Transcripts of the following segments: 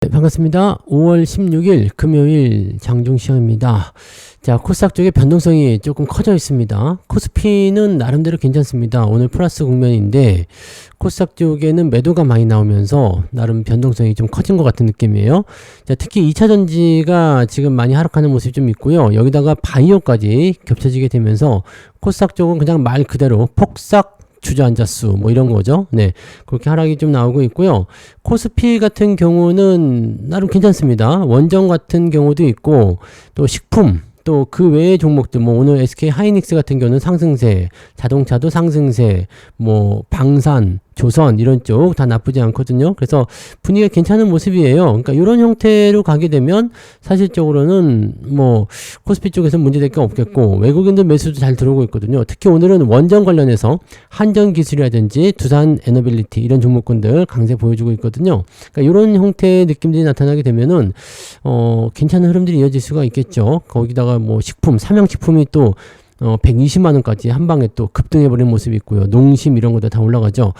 네, 반갑습니다. 5월 16일 금요일 장중시황입니다. 자, 코스닥 쪽의 변동성이 조금 커져 있습니다. 코스피는 나름대로 괜찮습니다. 오늘 플러스 국면인데 코스닥 쪽에는 매도가 많이 나오면서 나름 변동성이 좀 커진 것 같은 느낌이에요. 자, 특히 2차전지가 지금 많이 하락하는 모습이 좀 있고요. 여기다가 바이오까지 겹쳐지게 되면서 코스닥 쪽은 그냥 말 그대로 폭삭 주저앉았수 뭐 이런 거죠. 네, 그렇게 하락이 좀 나오고 있고요. 코스피 같은 경우는 나름 괜찮습니다. 원정 같은 경우도 있고 또 식품 또 그 외의 종목들 뭐 오늘 SK 하이닉스 같은 경우는 상승세, 자동차도 상승세, 뭐 방산, 조선 이런 쪽 다 나쁘지 않거든요. 그래서 분위기가 괜찮은 모습이에요. 그러니까 이런 형태로 가게 되면 사실적으로는 뭐 코스피 쪽에서 문제될 게 없겠고 외국인들 매수도 잘 들어오고 있거든요. 특히 오늘은 원전 관련해서 한전기술이라든지 두산 에너빌리티 이런 종목군들 강세 보여주고 있거든요. 그러니까 이런 형태의 느낌들이 나타나게 되면은 괜찮은 흐름들이 이어질 수가 있겠죠. 거기다가 뭐 식품, 삼양식품이 또 120만원까지 한 방에 또 급등해버린 모습이 있고요. 농심 이런 것도 다 올라가죠.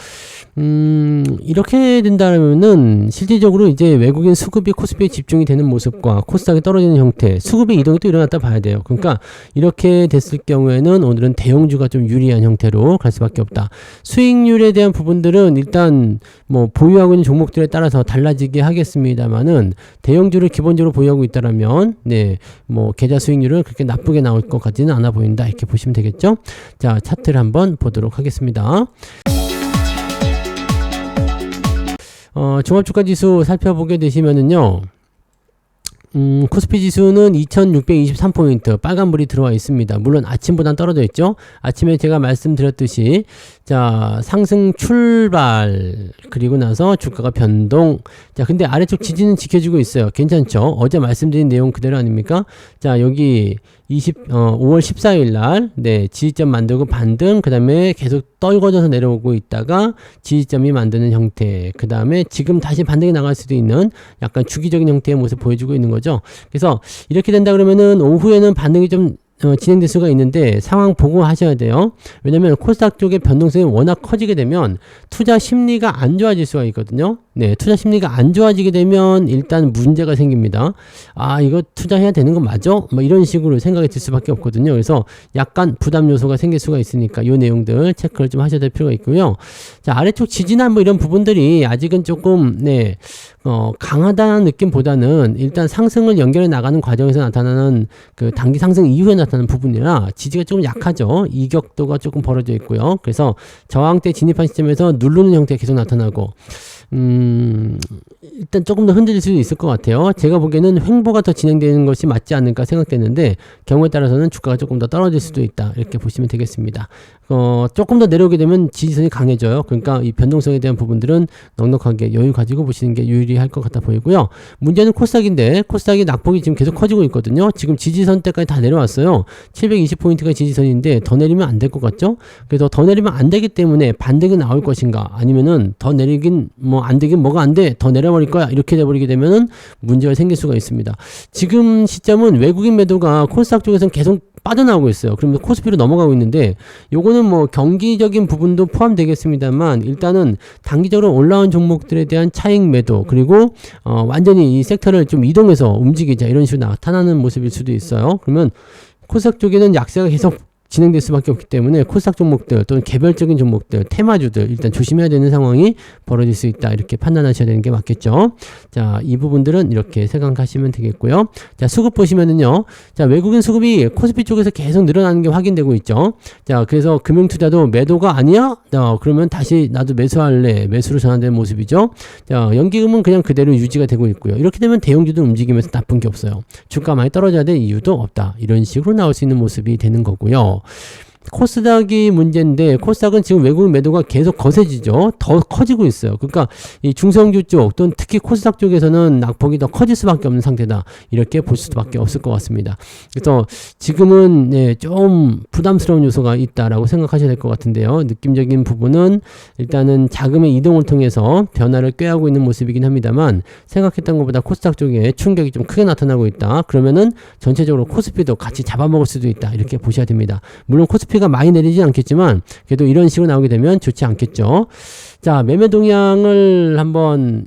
이렇게 된다면은 실질적으로 이제 외국인 수급이 코스피에 집중이 되는 모습과 코스닥이 떨어지는 형태, 수급의 이동이 또 일어났다 봐야 돼요. 그러니까 이렇게 됐을 경우에는 오늘은 대형주가 좀 유리한 형태로 갈 수밖에 없다. 수익률에 대한 부분들은 일단 뭐 보유하고 있는 종목들에 따라서 달라지게 하겠습니다만은 대형주를 기본적으로 보유하고 있다라면 네, 뭐 계좌 수익률은 그렇게 나쁘게 나올 것 같지는 않아 보인다. 이렇게 보시면 되겠죠. 자, 차트를 한번 보도록 하겠습니다. 종합주가지수 살펴보게 되시면은요. 코스피 지수는 2623포인트 빨간불이 들어와 있습니다. 물론 아침보단 떨어져 있죠. 아침에 제가 말씀드렸듯이 자, 상승 출발 그리고 나서 주가가 변동. 자, 근데 아래쪽 지지는 지켜주고 있어요. 괜찮죠? 어제 말씀드린 내용 그대로 아닙니까? 자, 여기 5월 14일 날, 네, 지지점 만들고 반등, 그 다음에 계속 떨궈져서 내려오고 있다가 지지점이 만드는 형태, 그 다음에 지금 다시 반등이 나갈 수도 있는 약간 주기적인 형태의 모습 보여주고 있는 거죠. 그래서 이렇게 된다 그러면은 오후에는 반등이 좀 진행될 수가 있는데 상황 보고 하셔야 돼요. 왜냐면 코스닥 쪽의 변동성이 워낙 커지게 되면 투자 심리가 안 좋아질 수가 있거든요. 네, 투자 심리가 안 좋아지게 되면 일단 문제가 생깁니다. 아, 이거 투자해야 되는 거 맞아? 뭐 이런 식으로 생각이 들 수밖에 없거든요. 그래서 약간 부담 요소가 생길 수가 있으니까 이 내용들 체크를 좀 하셔야 될 필요가 있고요. 자, 아래쪽 지지나 뭐 이런 부분들이 아직은 조금 네, 강하다는 느낌보다는 일단 상승을 연결해 나가는 과정에서 나타나는 그 단기 상승 이후에 나타나는 부분이라 지지가 조금 약하죠. 이격도가 조금 벌어져 있고요. 그래서 저항대 진입한 시점에서 누르는 형태가 계속 나타나고 일단 조금 더 흔들릴 수도 있을 것 같아요. 제가 보기에는 횡보가 더 진행되는 것이 맞지 않을까 생각되는데 경우에 따라서는 주가가 조금 더 떨어질 수도 있다. 이렇게 보시면 되겠습니다. 조금 더 내려오게 되면 지지선이 강해져요. 그러니까 이 변동성에 대한 부분들은 넉넉하게 여유 가지고 보시는 게 유리할 것 같아 보이고요. 문제는 코스닥인데 코스닥이 낙폭이 지금 계속 커지고 있거든요. 지금 지지선 때까지 다 내려왔어요. 720포인트가 지지선인데 더 내리면 안 될 것 같죠? 그래서 더 내리면 안 되기 때문에 반등이 나올 것인가 아니면은 더 내리긴 뭐 안 되긴 뭐가 안 돼 더 내려버릴 거야 이렇게 돼버리게 되면은 문제가 생길 수가 있습니다. 지금 시점은 외국인 매도가 코스닥 쪽에서는 계속 빠져나오고 있어요. 그러면 코스피로 넘어가고 있는데 요거는 뭐 경기적인 부분도 포함되겠습니다만 일단은 단기적으로 올라온 종목들에 대한 차익 매도 그리고 완전히 이 섹터를 좀 이동해서 움직이자 이런 식으로 나타나는 모습일 수도 있어요. 그러면 코스닥 쪽에는 약세가 계속 진행될 수밖에 없기 때문에 코스닥 종목들 또는 개별적인 종목들, 테마주들 일단 조심해야 되는 상황이 벌어질 수 있다. 이렇게 판단하셔야 되는 게 맞겠죠. 자, 이 부분들은 이렇게 생각하시면 되겠고요. 자, 수급 보시면은요. 자, 외국인 수급이 코스피 쪽에서 계속 늘어나는 게 확인되고 있죠. 자, 그래서 금융투자도 매도가 아니야? 그러면 다시 나도 매수할래. 매수로 전환되는 모습이죠. 자, 연기금은 그냥 그대로 유지가 되고 있고요. 이렇게 되면 대형주도 움직이면서 나쁜 게 없어요. 주가 많이 떨어져야 될 이유도 없다. 이런 식으로 나올 수 있는 모습이 되는 거고요. 코스닥이 문제인데 코스닥은 지금 외국인 매도가 계속 거세지죠. 더 커지고 있어요. 그러니까 이 중성주 쪽 또는 특히 코스닥 쪽에서는 낙폭이 더 커질 수밖에 없는 상태다. 이렇게 볼 수밖에 없을 것 같습니다. 그래서 지금은 네, 좀 부담스러운 요소가 있다라고 생각하셔야 될 것 같은데요. 느낌적인 부분은 일단은 자금의 이동을 통해서 변화를 꾀하고 있는 모습이긴 합니다만 생각했던 것보다 코스닥 쪽에 충격이 좀 크게 나타나고 있다. 그러면은 전체적으로 코스피도 같이 잡아먹을 수도 있다. 이렇게 보셔야 됩니다. 물론 코스피가 많이 내리진 않겠지만 그래도 이런 식으로 나오게 되면 좋지 않겠죠. 자, 매매 동향을 한번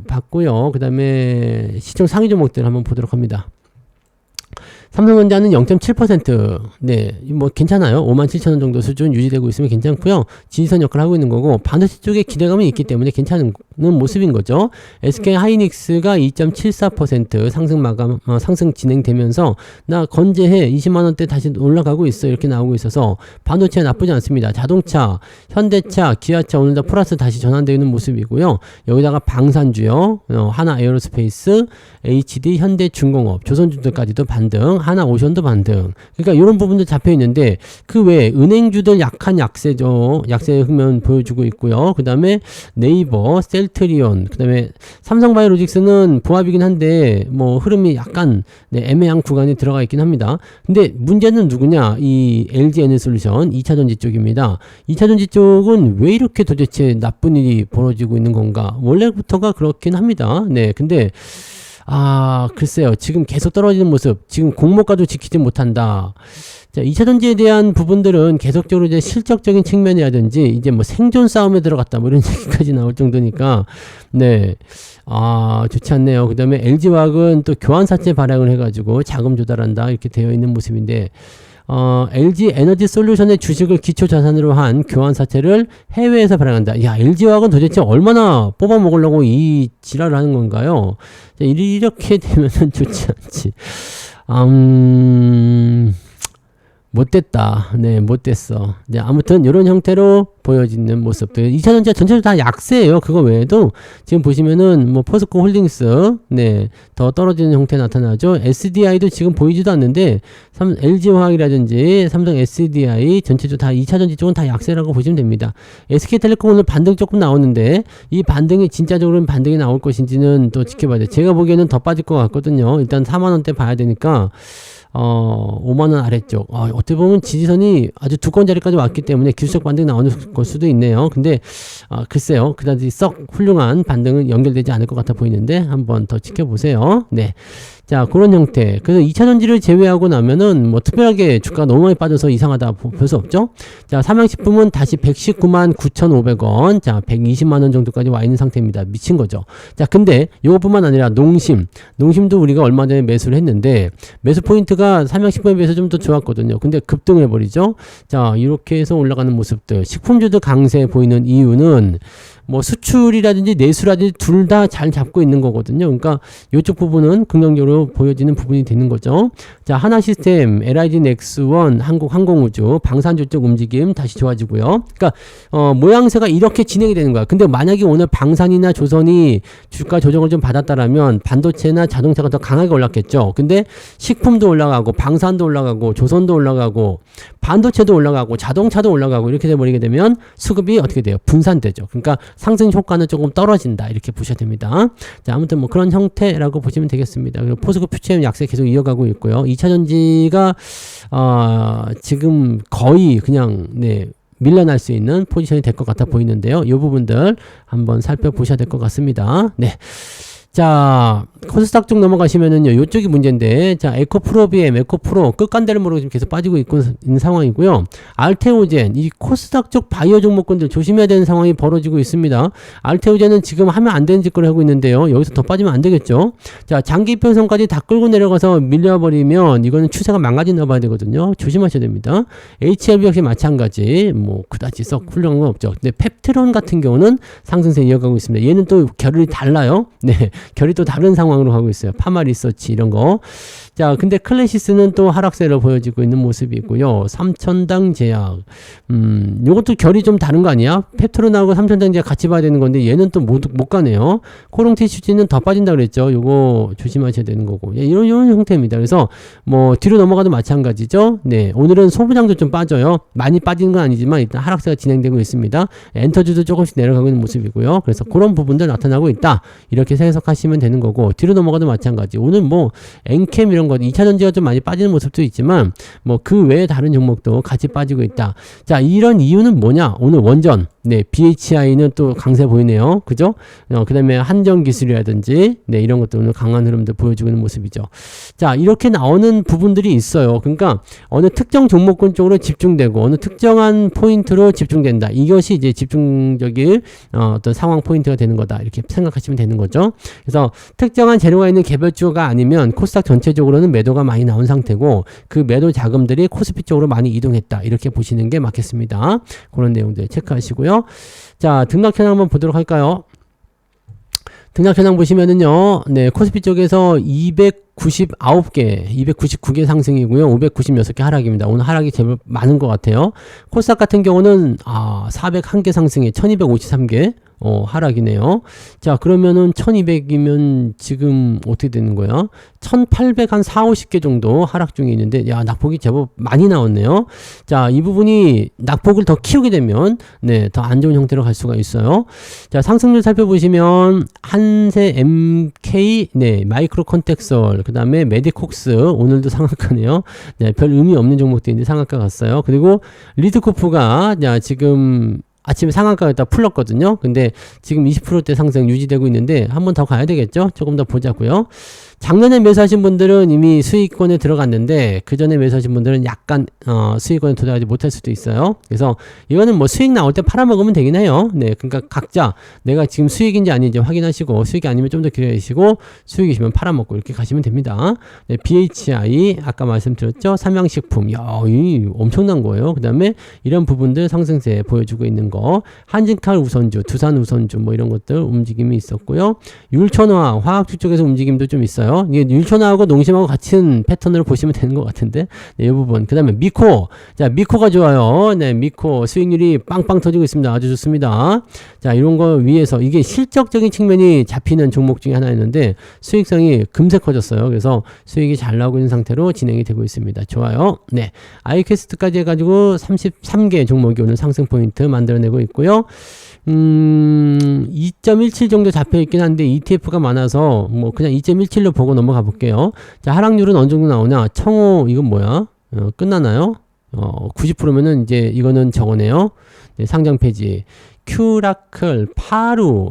봤고요. 그 다음에 시총 상위 종목들 한번 보도록 합니다. 삼성전자는 0.7%, 네, 뭐 괜찮아요. 57,000원 정도 수준 유지되고 있으면 괜찮고요. 지지선 역할을 하고 있는 거고, 반도체 쪽에 기대감이 있기 때문에 괜찮은 모습인 거죠. SK 하이닉스가 2.74% 상승 마감, 상승 진행되면서 나 건재해 20만 원대 다시 올라가고 있어 이렇게 나오고 있어서 반도체 나쁘지 않습니다. 자동차, 현대차, 기아차 오늘 다 플러스 다시 전환되어 있는 모습이고요. 여기다가 방산주요, 하나 에어로스페이스, HD, 현대중공업, 조선주들까지도 반등. 하나 오션도 반등. 그러니까 이런 부분도 잡혀 있는데 그 외에 은행주들 약한 약세죠. 약세 흐면 보여주고 있고요. 그 다음에 네이버, 셀트리온, 그 다음에 삼성바이오로직스는 보합이긴 한데 뭐 흐름이 약간 애매한 구간에 들어가 있긴 합니다. 근데 문제는 누구냐? 이 LG에너솔루션 2차전지 쪽입니다. 2차전지 쪽은 왜 이렇게 도대체 나쁜 일이 벌어지고 있는 건가? 원래부터가 그렇긴 합니다. 네, 근데 글쎄요. 지금 계속 떨어지는 모습, 지금 공모가도 지키지 못한다. 자, 2차전지에 대한 부분들은 계속적으로 이제 실적적인 측면이라든지, 이제 뭐 생존 싸움에 들어갔다, 뭐 이런 얘기까지 나올 정도니까, 네. 좋지 않네요. 그 다음에 LG화학은 또 교환사채 발행을 해가지고 자금 조달한다, 이렇게 되어 있는 모습인데, LG 에너지 솔루션의 주식을 기초 자산으로 한 교환사채를 해외에서 발행한다. 야, LG화학은 도대체 얼마나 뽑아 먹으려고 이 지랄을 하는 건가요? 자, 이렇게 되면은 좋지 않지. 못됐다. 네, 못됐어. 네, 아무튼 이런 형태로 보여지는 모습들. 2차전지가 전체적으로 다 약세예요. 그거 외에도 지금 보시면은 뭐 포스코 홀딩스, 네, 더 떨어지는 형태 나타나죠. SDI도 지금 보이지도 않는데 LG화학이라든지 삼성 SDI 전체적으로 다 2차전지 쪽은 다 약세라고 보시면 됩니다. SK텔레콤 오늘 반등 조금 나오는데 이 반등이 진짜적으로 반등이 나올 것인지는 또 지켜봐야 돼요. 제가 보기에는 더 빠질 것 같거든요. 일단 4만 원대 봐야 되니까 5만원 아래쪽. 어떻게 보면 지지선이 아주 두꺼운 자리까지 왔기 때문에 기술적 반등이 나오는 걸 수도 있네요. 근데, 글쎄요. 그다지 썩 훌륭한 반등은 연결되지 않을 것 같아 보이는데, 한번 더 지켜보세요. 네. 자, 그런 형태. 그래서 2차전지를 제외하고 나면은 뭐 특별하게 주가가 너무 많이 빠져서 이상하다 볼 수 없죠. 자, 삼양식품은 다시 119만 9,500원. 자, 120만원 정도까지 와 있는 상태입니다. 미친 거죠. 자, 근데 이것뿐만 아니라 농심도 우리가 얼마 전에 매수를 했는데 매수 포인트가 삼양식품에 비해서 좀 더 좋았거든요. 근데 급등을 해버리죠. 자, 이렇게 해서 올라가는 모습들. 식품주도 강세 보이는 이유는 뭐 수출이라든지 내수라든지 둘 다 잘 잡고 있는 거거든요. 그러니까 이쪽 부분은 긍정적으로 보여지는 부분이 되는 거죠. 자, 하나시스템, LIG 넥스원, 한국항공우주, 방산주 쪽 움직임 다시 좋아지고요. 그러니까 모양새가 이렇게 진행이 되는 거야. 근데 만약에 오늘 방산이나 조선이 주가 조정을 좀 받았다라면 반도체나 자동차가 더 강하게 올랐겠죠. 근데 식품도 올라가고 방산도 올라가고 조선도 올라가고 반도체도 올라가고 자동차도 올라가고 이렇게 돼버리게 되면 수급이 어떻게 돼요? 분산되죠. 그러니까 상승 효과는 조금 떨어진다 이렇게 보셔야 됩니다. 자, 아무튼 뭐 그런 형태라고 보시면 되겠습니다. 그리고 포스코 퓨처엠 약세 계속 이어가고 있고요. 2차전지가 지금 거의 그냥 밀려날 수 있는 포지션이 될 것 같아 보이는데요. 이 부분들 한번 살펴보셔야 될 것 같습니다. 네. 자, 코스닥 쪽 넘어가시면은요, 요쪽이 문제인데, 자, 에코프로비엠, 에코프로, 끝간대를 모르고 지금 계속 빠지고 있는 상황이고요. 알테오젠, 이 코스닥 쪽 바이오 종목군들 조심해야 되는 상황이 벌어지고 있습니다. 알테오젠은 지금 하면 안 되는 짓거리 하고 있는데요. 여기서 더 빠지면 안 되겠죠. 자, 장기평선까지 다 끌고 내려가서 밀려버리면 이거는 추세가 망가진다 봐야 되거든요. 조심하셔야 됩니다. HLB 역시 마찬가지, 뭐, 그다지 썩 훌륭한 건 없죠. 근데 펩트론 같은 경우는 상승세 이어가고 있습니다. 얘는 또 결이 달라요. 네. 결이 또 다른 상황으로 가고 있어요. 파마 리서치 이런 거. 자, 근데 클래시스는 또 하락세를 보여지고 있는 모습이 있고요. 삼천당 제약. 요것도 결이 좀 다른 거 아니야? 펩트론하고 삼천당 제약 같이 봐야 되는 건데 얘는 또 못 가네요. 코롱티슈지는 더 빠진다 그랬죠. 요거 조심하셔야 되는 거고. 이런 형태입니다. 그래서 뭐 뒤로 넘어가도 마찬가지죠. 네. 오늘은 소부장도 좀 빠져요. 많이 빠지는 건 아니지만 일단 하락세가 진행되고 있습니다. 엔터주도 조금씩 내려가고 있는 모습이고요. 그래서 그런 부분들 나타나고 있다. 이렇게 해석하시면 되는 거고, 뒤로 넘어가도 마찬가지. 오늘 뭐 엔캠 이런 거 2차전지가 좀 많이 빠지는 모습도 있지만 뭐 그 외에 다른 종목도 같이 빠지고 있다. 자, 이런 이유는 뭐냐? 오늘 원전 네, BHI는 또 강세 보이네요. 그죠? 그 다음에 한정기술이라든지, 네, 이런 것들 오늘 강한 흐름들 보여주고 있는 모습이죠. 자, 이렇게 나오는 부분들이 있어요. 그러니까 어느 특정 종목군 쪽으로 집중되고 어느 특정한 포인트로 집중된다. 이것이 이제 집중적인 어떤 상황 포인트가 되는 거다. 이렇게 생각하시면 되는 거죠. 그래서 특정한 재료가 있는 개별주가 아니면 코스닥 전체적으로는 매도가 많이 나온 상태고 그 매도 자금들이 코스피 쪽으로 많이 이동했다. 이렇게 보시는 게 맞겠습니다. 그런 내용들 체크하시고요. 자, 등락 현황 한번 보도록 할까요? 등락 현황 보시면은요, 네, 코스피 쪽에서 299개, 299개 상승이고요. 596개 하락입니다. 오늘 하락이 제일 많은 것 같아요. 코스닥 같은 경우는 401개 상승에 1253개 하락이네요. 자, 그러면은 1200이면 지금 어떻게 되는 거야? 1800 한 4, 50개 정도 하락 중에 있는데, 야, 낙폭이 제법 많이 나왔네요. 자, 이 부분이 낙폭을 더 키우게 되면, 네, 더 안 좋은 형태로 갈 수가 있어요. 자, 상승률 살펴보시면, 한세 MK, 네, 마이크로 컨텍설, 그 다음에 메디콕스, 오늘도 상한가네요. 네, 별 의미 없는 종목들인데 상한가 갔어요. 그리고 리드코프가, 야, 지금, 아침에 상한가였다 풀렸거든요. 근데 지금 20%대 상승 유지되고 있는데 한 번 더 가야 되겠죠? 조금 더 보자고요. 작년에 매수하신 분들은 이미 수익권에 들어갔는데 그 전에 매수하신 분들은 약간 수익권에 들어가지 못할 수도 있어요. 그래서 이거는 뭐 수익 나올 때 팔아먹으면 되긴 해요. 네, 그러니까 각자 내가 지금 수익인지 아닌지 확인하시고 수익이 아니면 좀 더 기다리시고 수익이시면 팔아먹고 이렇게 가시면 됩니다. 네, BHI 아까 말씀드렸죠. 삼양식품, 야, 이 엄청난 거예요. 그 다음에 이런 부분들 상승세 보여주고 있는 거, 한진칼 우선주, 두산 우선주 뭐 이런 것들 움직임이 있었고요. 율천화 화학주 쪽에서 움직임도 좀 있어요. 이게 율천화하고 농심하고 같은 패턴으로 보시면 되는 것 같은데, 네, 이 부분. 그 다음에 미코. 자, 미코가 좋아요. 네, 미코 수익률이 빵빵 터지고 있습니다. 아주 좋습니다. 자, 이런 거 위해서 이게 실적적인 측면이 잡히는 종목 중에 하나였는데 수익성이 금세 커졌어요. 그래서 수익이 잘 나오고 있는 상태로 진행이 되고 있습니다. 좋아요. 네, 아이캐스트까지 해가지고 33개 종목이 오늘 상승 포인트 만들어내고 있고요. 2.17 정도 잡혀 있긴 한데 ETF가 많아서 뭐 그냥 2.17로 보고 넘어가 볼게요. 자, 하락률은 어느 정도 나오냐? 청호 이건 뭐야? 끝나나요? 90%면은 이제 이거는 저거네요. 네, 상장 폐지. 큐라클, 파루.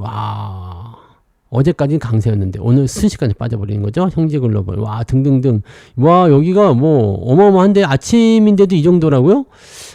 어제까지는 강세였는데 오늘 순식간에 빠져버리는 거죠. 형제글로벌, 와, 등등등. 와, 여기가 뭐 어마어마한데 아침인데도 이 정도라고요?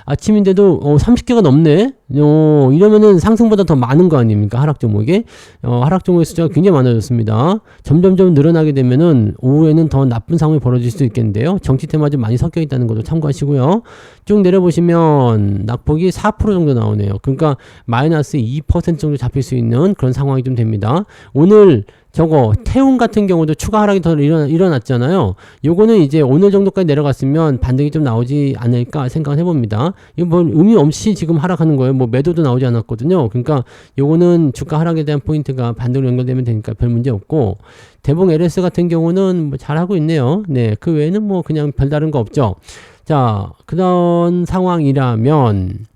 아침인데도 30개가 넘네. 이러면은 상승보다 더 많은 거 아닙니까? 하락 종목에. 하락 종목의 숫자가 굉장히 많아졌습니다. 점점점 늘어나게 되면은 오후에는 더 나쁜 상황이 벌어질 수도 있겠는데요. 정치 테마 좀 많이 섞여 있다는 것도 참고하시고요. 쭉 내려보시면 낙폭이 4% 정도 나오네요. 그러니까 마이너스 2% 정도 잡힐 수 있는 그런 상황이 좀 됩니다. 오늘 저거 태움 같은 경우도 추가 하락이 더 일어났잖아요. 요거는 이제 오늘 정도까지 내려갔으면 반등이 좀 나오지 않을까 생각을 해봅니다. 이거 뭐 의미 없이 지금 하락하는 거예요. 뭐 매도도 나오지 않았거든요. 그러니까 요거는 주가 하락에 대한 포인트가 반등으로 연결되면 되니까 별 문제 없고, 대봉 LS 같은 경우는 뭐 잘하고 있네요. 네, 그 외에는 뭐 그냥 별다른 거 없죠. 자, 그런 상황이라면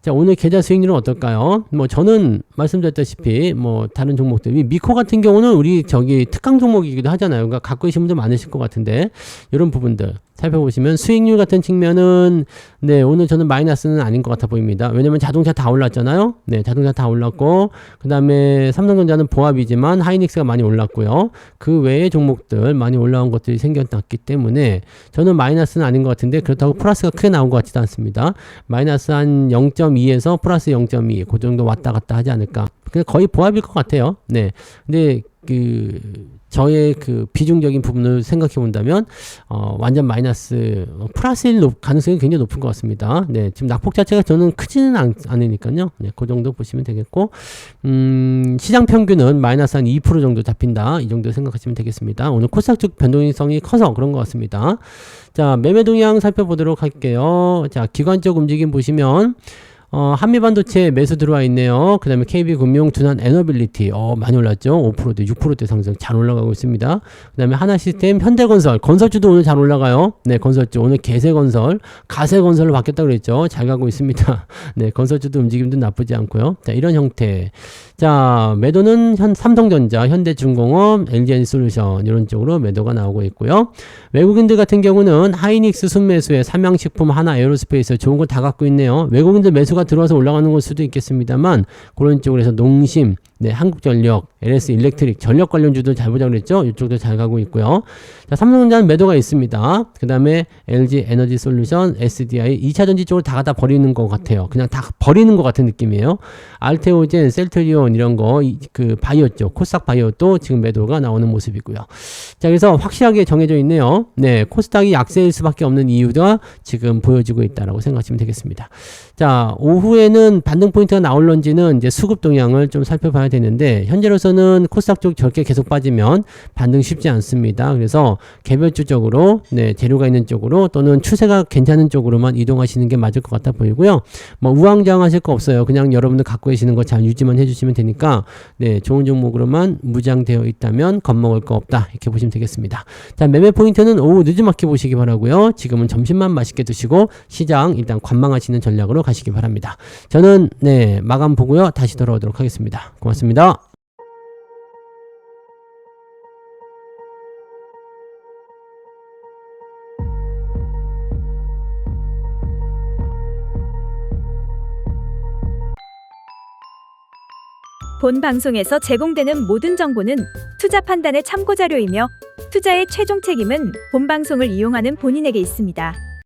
자, 오늘 계좌 수익률은 어떨까요? 뭐 저는 말씀드렸다시피 뭐 다른 종목들, 미코 같은 경우는 우리 저기 특강 종목이기도 하잖아요. 그러니까 갖고 계신 분들 많으실 것 같은데 이런 부분들 살펴보시면 수익률 같은 측면은 네, 오늘 저는 마이너스는 아닌 것 같아 보입니다. 왜냐면 자동차 다 올랐잖아요. 네, 자동차 다 올랐고 그 다음에 삼성전자는 보합이지만 하이닉스가 많이 올랐고요. 그 외의 종목들 많이 올라온 것들이 생겨났기 때문에 저는 마이너스는 아닌 것 같은데 그렇다고 플러스가 크게 나온 것 같지도 않습니다. 마이너스 한 0.2에서 플러스 0.2 그 정도 왔다 갔다 하지 않을까. 그냥 거의 보합일 것 같아요. 네, 근데 저의 그 비중적인 부분을 생각해 본다면 완전 마이너스 플러스일 가능성이 굉장히 높은 것 같습니다. 네, 지금 낙폭 자체가 저는 크지는 않으니까요. 네, 그 정도 보시면 되겠고, 시장 평균은 마이너스 한 2% 정도 잡힌다. 이 정도 생각하시면 되겠습니다. 오늘 코스닥 쪽 변동성이 커서 그런 것 같습니다. 자, 매매 동향 살펴보도록 할게요. 자, 기관적 움직임 보시면 한미반도체 매수 들어와 있네요. 그 다음에 KB금융, 두산 에너빌리티 많이 올랐죠. 5%대 6%대 상승 잘 올라가고 있습니다. 그 다음에 하나시스템, 현대건설, 건설주도 오늘 잘 올라가요. 네, 건설주 오늘 개세건설, 가세건설로 바뀌었다고 그랬죠. 잘 가고 있습니다. 네, 건설주도 움직임도 나쁘지 않고요. 자, 이런 형태. 자, 매도는 삼성전자, 현대중공업, LG에너지솔루션 이런 쪽으로 매도가 나오고 있고요. 외국인들 같은 경우는 하이닉스 순매수에 삼양식품, 하나 에어로스페이스 좋은 거 다 갖고 있네요. 외국인들 매수가 매수가 들어와서 올라가는 걸 수도 있겠습니다만 그런 쪽으로 해서 농심, 네, 한국전력, LS 일렉트릭, 전력 관련주도 잘 보자 그랬죠? 이쪽도 잘 가고 있고요. 자, 삼성전자는 매도가 있습니다. 그 다음에 LG 에너지 솔루션, SDI, 2차전지 쪽을 다 갖다 버리는 것 같아요. 그냥 다 버리는 것 같은 느낌이에요. 알테오젠, 셀트리온 이런 거, 그 바이오 쪽, 코스닥 바이오도 지금 매도가 나오는 모습이고요. 자, 그래서 확실하게 정해져 있네요. 네, 코스닥이 약세일 수밖에 없는 이유가 지금 보여지고 있다라고 생각하시면 되겠습니다. 자, 오후에는 반등 포인트가 나올런지는 이제 수급 동향을 좀 살펴봐야 되는데 현재로서는 코스닥 쪽 저렇게 계속 빠지면 반등 쉽지 않습니다. 그래서 개별주적으로 네, 재료가 있는 쪽으로 또는 추세가 괜찮은 쪽으로만 이동하시는 게 맞을 것 같아 보이고요. 뭐 우왕좌왕하실 거 없어요. 그냥 여러분들 갖고 계시는 거 잘 유지만 해주시면 되니까 네, 좋은 종목으로만 무장되어 있다면 겁먹을 거 없다 이렇게 보시면 되겠습니다. 자, 매매 포인트는 오후 늦지막히 보시기 바라고요. 지금은 점심만 맛있게 드시고 시장 일단 관망하시는 전략으로 가시기 바랍니다. 저는 네, 마감 보고요. 다시 돌아오도록 하겠습니다. 고맙습니다. 본 방송에서 제공되는 모든 정보는 투자 판단의 참고 자료이며 투자의 최종 책임은 본 방송을 이용하는 본인에게 있습니다.